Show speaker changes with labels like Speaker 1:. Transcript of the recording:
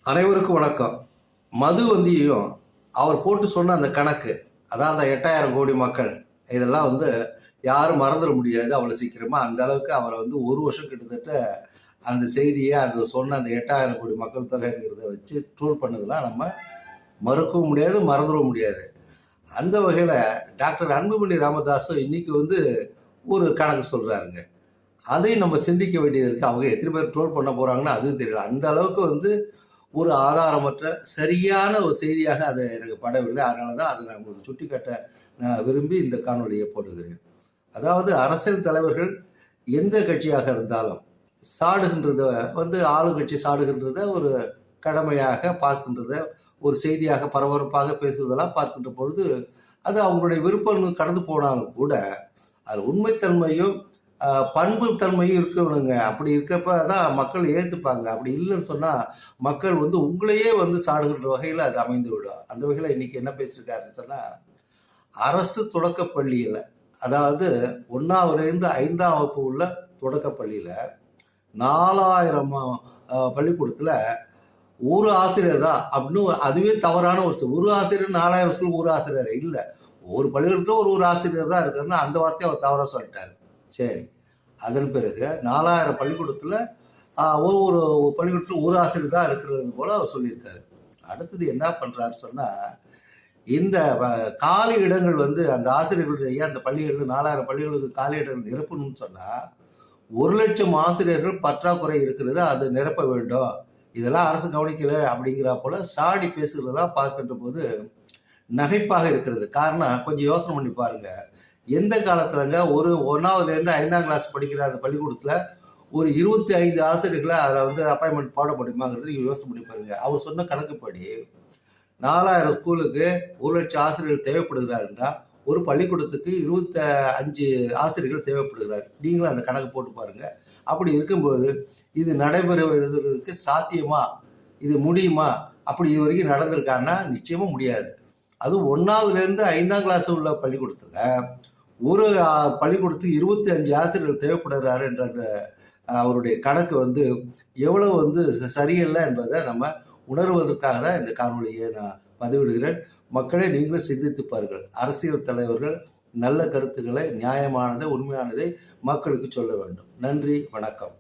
Speaker 1: அனைவருக்கும் வணக்கம். மது வந்தியையும் அவர் போட்டு சொன்ன அந்த கணக்கு, அதான் அந்த 8000 கோடி மக்கள், இதெல்லாம் யாரும் மறந்துட முடியாது அவ்வளோ சீக்கிரமா. அந்த அளவுக்கு அவரை ஒரு வருஷம் கிட்டத்தட்ட அந்த செய்தியை அது சொன்ன அந்த 8000 கோடி மக்கள் தொகைங்கிறத வச்சு ட்ரோல் பண்ணதெல்லாம் நம்ம மறுக்கவும் முடியாது, மறந்துடவும் முடியாது. அந்த வகையில் டாக்டர் அன்புமணி ராமதாஸும் இன்னைக்கு ஒரு கணக்கு சொல்கிறாருங்க. அதையும் நம்ம சிந்திக்க வேண்டியது இருக்குது. அவங்க எத்தனை பேர் ட்ரோல் பண்ண போகிறாங்கன்னு அதுவும் தெரியல. அந்த அளவுக்கு ஒரு ஆதாரமற்ற சரியான ஒரு செய்தியாக அது எனக்கு படவில்லை. அதனால தான் அதை நான் உங்களுக்கு சுட்டிக்காட்ட நான் விரும்பி இந்த காணொலியை போடுகிறேன். அதாவது அரசியல் தலைவர்கள் எந்த கட்சியாக இருந்தாலும் சாடுகின்றத ஆளுங்கட்சி சாடுகின்றத ஒரு கடமையாக பார்க்கின்றத, ஒரு செய்தியாக பரபரப்பாக பேசுவதெல்லாம் பார்க்கின்ற பொழுது அது அவங்களுடைய விருப்பம் கடந்து போனாலும் கூட அது உண்மைத்தன்மையும் பண்பு தன்மையும் இருக்கணுங்க. அப்படி இருக்கப்ப தான் மக்கள் ஏற்றுப்பாங்க. அப்படி இல்லைன்னு சொன்னால் மக்கள் உங்களையே சாடுகின்ற வகையில் அது அமைந்து விடும். அந்த வகையில் இன்னைக்கு என்ன பேசியிருக்காருன்னு சொன்னால், அரசு தொடக்க பள்ளியில், அதாவது 1ஆவதுலேருந்து 5ஆம் வகுப்பு உள்ள தொடக்கப்பள்ளியில் 4000 பள்ளிக்கூடத்தில் ஒரு ஆசிரியர் தான் அப்படின்னு, அதுவே தவறான ஒரு ஆசிரியர் 4000 ஸ்கூல் ஒரு ஆசிரியர் இல்லை, ஒரு பள்ளிக்கூடத்தில் ஒரு ஆசிரியர் தான் இருக்காருன்னா அந்த வார்த்தையை அவர் தவறாக சொல்லிட்டார். சரி, அதன் பிறகு 4000 பள்ளிக்கூடத்தில் ஒவ்வொரு பள்ளிக்கூடத்தில் ஒரு ஆசிரியர் தான் இருக்கிறது போல அவர் சொல்லியிருக்காரு. அடுத்தது என்ன பண்ணுறாரு சொன்னால், இந்த காலி இடங்கள் அந்த ஆசிரியர்களுடைய அந்த பள்ளிகளில் 4000 பள்ளிகளுக்கு காலி இடங்கள் நிரப்பணும்னு சொன்னால் 1,00,000 ஆசிரியர்கள் பற்றாக்குறை இருக்கிறது, அது நிரப்ப வேண்டும், இதெல்லாம் அரசு கவனிக்கலை அப்படிங்கிற போல சாடி பேசுகிறதெல்லாம் பார்க்கின்ற போது நகைப்பாக இருக்கிறது. காரணம் கொஞ்சம் யோசனை பண்ணி பாருங்க. எந்த காலத்துலங்க ஒரு 1ஆவதுலேருந்து 5ஆம் கிளாஸ் படிக்கிற அந்த பள்ளிக்கூடத்தில் ஒரு 25 ஆசிரியர்களை அதில் அப்பாயின்மெண்ட் போட முடியுமாங்கிறது நீங்கள் யோசனை பண்ணி பாருங்க. அவர் சொன்ன கணக்குப்படி 4000 ஸ்கூலுக்கு 1,00,000 ஆசிரியர்கள் தேவைப்படுகிறாருன்னா ஒரு பள்ளிக்கூடத்துக்கு 25 ஆசிரியர்கள் தேவைப்படுகிறார். நீங்களும் அந்த கணக்கு போட்டு பாருங்க. அப்படி இருக்கும்போது இது நடைபெறுவதற்கு சாத்தியமா, இது முடியுமா? அப்படி இது வரைக்கும் நடந்திருக்கான்னா நிச்சயமாக முடியாது. அதுவும் 1ஆவதுலேருந்து 5ஆம் கிளாஸ் உள்ள பள்ளிக்கூடத்தில் ஒரு பள்ளிக்கூடத்துக்கு 25 ஆசிரியர்கள் தேவைப்படுகிறாரு என்ற அந்த அவருடைய கணக்கு எவ்வளவு சரியில்லை என்பதை நம்ம உணர்வதற்காக தான் இந்த காணொலியை நான் பதிவிடுகிறேன். மக்களை நீங்களும் சிந்தித்து பாருங்கள். அரசியல் தலைவர்கள் நல்ல கருத்துக்களை, நியாயமானதை, உண்மையானதை மக்களுக்கு சொல்ல வேண்டும். நன்றி, வணக்கம்.